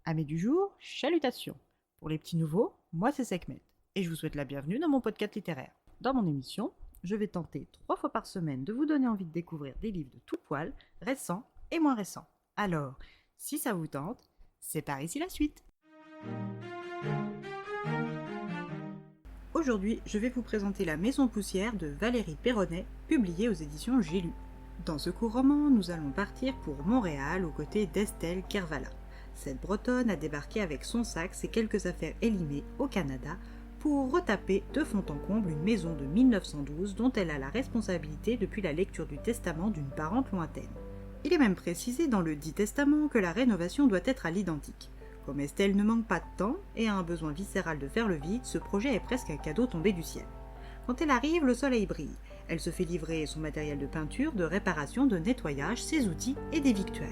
Amis du jour, chalutations. Pour les petits nouveaux, moi c'est Sekhmet et je vous souhaite la bienvenue dans mon podcast littéraire. Dans mon émission, je vais tenter 3 fois par semaine de vous donner envie de découvrir des livres de tout poil, récents et moins récents. Alors, si ça vous tente, c'est par ici la suite. Aujourd'hui, je vais vous présenter La Maison Poussière de Valérie Perronnet, publiée aux éditions J'ai lu. Dans ce court roman, nous allons partir pour Montréal aux côtés d'Estelle Kervala. Cette Bretonne a débarqué avec son sac, ses quelques affaires élimées au Canada pour retaper de fond en comble une maison de 1912 dont elle a la responsabilité depuis la lecture du testament d'une parente lointaine. Il est même précisé dans le dit testament que la rénovation doit être à l'identique. Comme Estelle ne manque pas de temps et a un besoin viscéral de faire le vide, ce projet est presque un cadeau tombé du ciel. Quand elle arrive, le soleil brille. Elle se fait livrer son matériel de peinture, de réparation, de nettoyage, ses outils et des victuailles.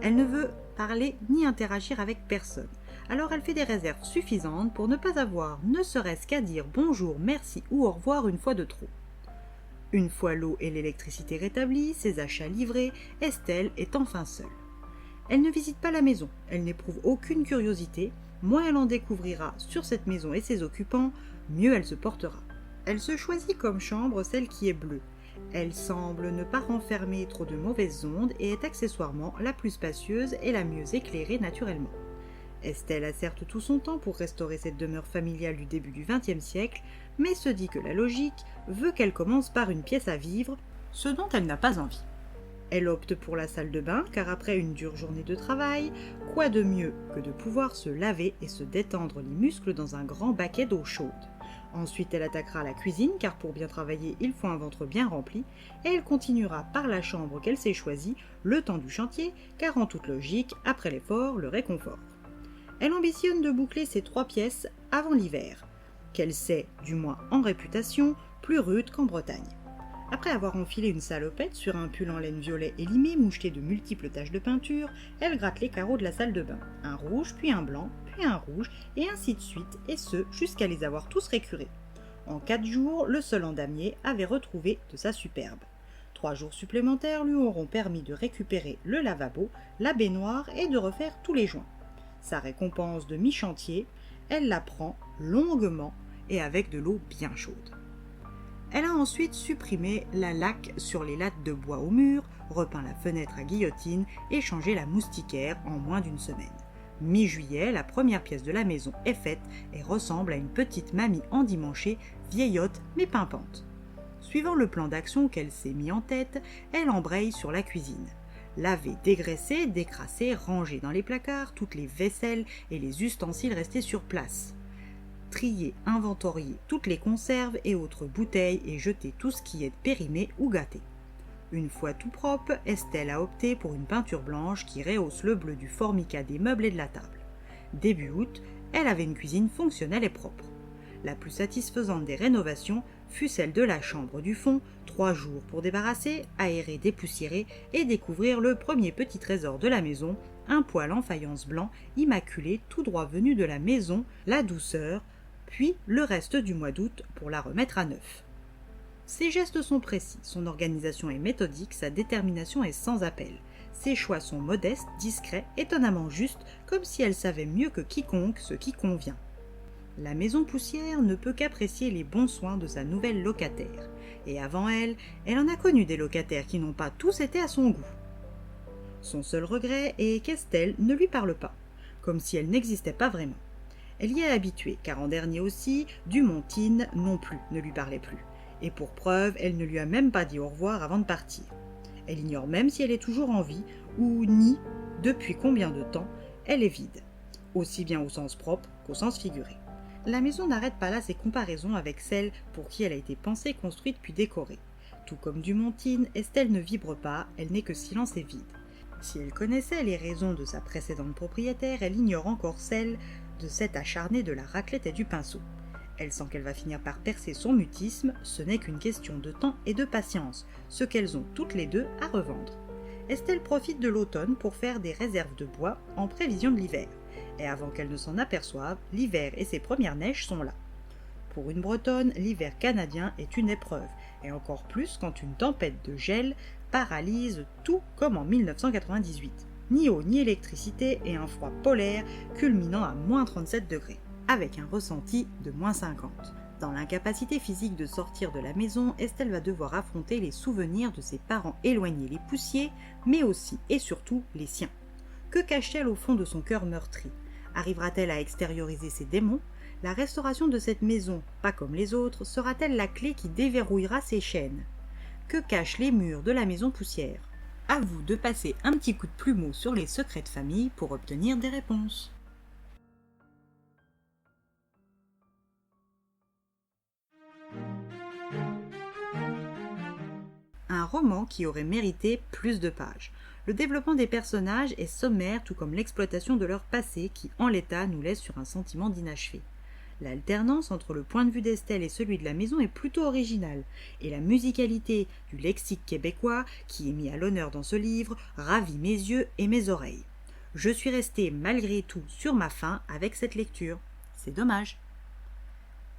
Elle ne veut parler ni interagir avec personne. Alors elle fait des réserves suffisantes pour ne pas avoir ne serait-ce qu'à dire bonjour, merci ou au revoir une fois de trop. Une fois l'eau et l'électricité rétablies, ses achats livrés, Estelle est enfin seule. Elle ne visite pas la maison, elle n'éprouve aucune curiosité, moins elle en découvrira sur cette maison et ses occupants, mieux elle se portera. Elle se choisit comme chambre celle qui est bleue. Elle semble ne pas renfermer trop de mauvaises ondes et est accessoirement la plus spacieuse et la mieux éclairée naturellement. Estelle a certes tout son temps pour restaurer cette demeure familiale du début du XXe siècle, mais se dit que la logique veut qu'elle commence par une pièce à vivre, ce dont elle n'a pas envie. Elle opte pour la salle de bain, car après une dure journée de travail, quoi de mieux que de pouvoir se laver et se détendre les muscles dans un grand baquet d'eau chaude. Ensuite, elle attaquera la cuisine, car pour bien travailler, il faut un ventre bien rempli, et elle continuera par la chambre qu'elle s'est choisie, le temps du chantier, car en toute logique, après l'effort, le réconfort. Elle ambitionne de boucler ces 3 pièces avant l'hiver, qu'elle sait, du moins en réputation, plus rude qu'en Bretagne. Après avoir enfilé une salopette sur un pull en laine violet élimé moucheté de multiples taches de peinture, elle gratte les carreaux de la salle de bain. Un rouge, puis un blanc, puis un rouge, et ainsi de suite, et ce, jusqu'à les avoir tous récurés. En 4 jours, le seul en damier avait retrouvé de sa superbe. 3 jours supplémentaires lui auront permis de récupérer le lavabo, la baignoire et de refaire tous les joints. Sa récompense de mi-chantier, elle la prend longuement et avec de l'eau bien chaude. Elle a ensuite supprimé la laque sur les lattes de bois au mur, repeint la fenêtre à guillotine et changé la moustiquaire en moins d'une semaine. Mi-juillet, la première pièce de la maison est faite et ressemble à une petite mamie endimanchée, vieillotte mais pimpante. Suivant le plan d'action qu'elle s'est mis en tête, elle embraye sur la cuisine. Laver, dégraisser, décrasser, ranger dans les placards toutes les vaisselles et les ustensiles restés sur place. Trier, inventorier toutes les conserves et autres bouteilles et jeter tout ce qui est périmé ou gâté. Une fois tout propre, Estelle a opté pour une peinture blanche qui rehausse le bleu du formica des meubles et de la table. Début août, elle avait une cuisine fonctionnelle et propre. La plus satisfaisante des rénovations fut celle de la chambre du fond, 3 jours pour débarrasser, aérer, dépoussiérer et découvrir le premier petit trésor de la maison, un poêle en faïence blanc, immaculé, tout droit venu de la maison, la douceur, puis le reste du mois d'août pour la remettre à neuf. Ses gestes sont précis, son organisation est méthodique, sa détermination est sans appel. Ses choix sont modestes, discrets, étonnamment justes, comme si elle savait mieux que quiconque ce qui convient. La maison poussière ne peut qu'apprécier les bons soins de sa nouvelle locataire. Et avant elle, elle en a connu des locataires qui n'ont pas tous été à son goût. Son seul regret est qu'Estelle ne lui parle pas, comme si elle n'existait pas vraiment. Elle y est habituée, car en dernier aussi, Dumontine non plus ne lui parlait plus. Et pour preuve, elle ne lui a même pas dit au revoir avant de partir. Elle ignore même si elle est toujours en vie, ou ni depuis combien de temps elle est vide, aussi bien au sens propre qu'au sens figuré. La maison n'arrête pas là ses comparaisons avec celle pour qui elle a été pensée, construite puis décorée. Tout comme Dumontine, Estelle ne vibre pas, elle n'est que silence et vide. Si elle connaissait les raisons de sa précédente propriétaire, elle ignore encore celles de cette acharnée de la raclette et du pinceau. Elle sent qu'elle va finir par percer son mutisme, ce n'est qu'une question de temps et de patience, ce qu'elles ont toutes les deux à revendre. Estelle profite de l'automne pour faire des réserves de bois en prévision de l'hiver. Et avant qu'elle ne s'en aperçoive, l'hiver et ses premières neiges sont là. Pour une Bretonne, l'hiver canadien est une épreuve, et encore plus quand une tempête de gel paralyse tout comme en 1998. Ni eau ni électricité et un froid polaire culminant à moins 37 degrés, avec un ressenti de moins 50. Dans l'incapacité physique de sortir de la maison, Estelle va devoir affronter les souvenirs de ses parents éloignés les poussiers, mais aussi et surtout les siens. Que cache-t-elle au fond de son cœur meurtri? Arrivera-t-elle à extérioriser ses démons? La restauration de cette maison, pas comme les autres, sera-t-elle la clé qui déverrouillera ses chaînes? Que cachent les murs de la maison poussière? À vous de passer un petit coup de plumeau sur les secrets de famille pour obtenir des réponses. Un roman qui aurait mérité plus de pages. Le développement des personnages est sommaire, tout comme l'exploitation de leur passé qui, en l'état, nous laisse sur un sentiment d'inachevé. L'alternance entre le point de vue d'Estelle et celui de la maison est plutôt originale, et la musicalité du lexique québécois, qui est mis à l'honneur dans ce livre, ravit mes yeux et mes oreilles. Je suis restée malgré tout sur ma faim avec cette lecture. C'est dommage.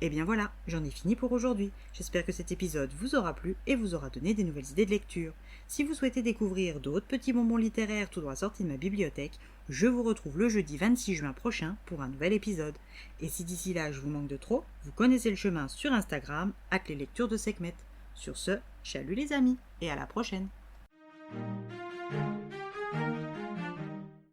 Et bien voilà, j'en ai fini pour aujourd'hui. J'espère que cet épisode vous aura plu et vous aura donné des nouvelles idées de lecture. Si vous souhaitez découvrir d'autres petits bonbons littéraires tout droit sortis de ma bibliothèque, je vous retrouve le jeudi 26 juin prochain pour un nouvel épisode. Et si d'ici là je vous manque de trop, vous connaissez le chemin sur Instagram, @leslectures de Sekhmet. Sur ce, chalut les amis, et à la prochaine.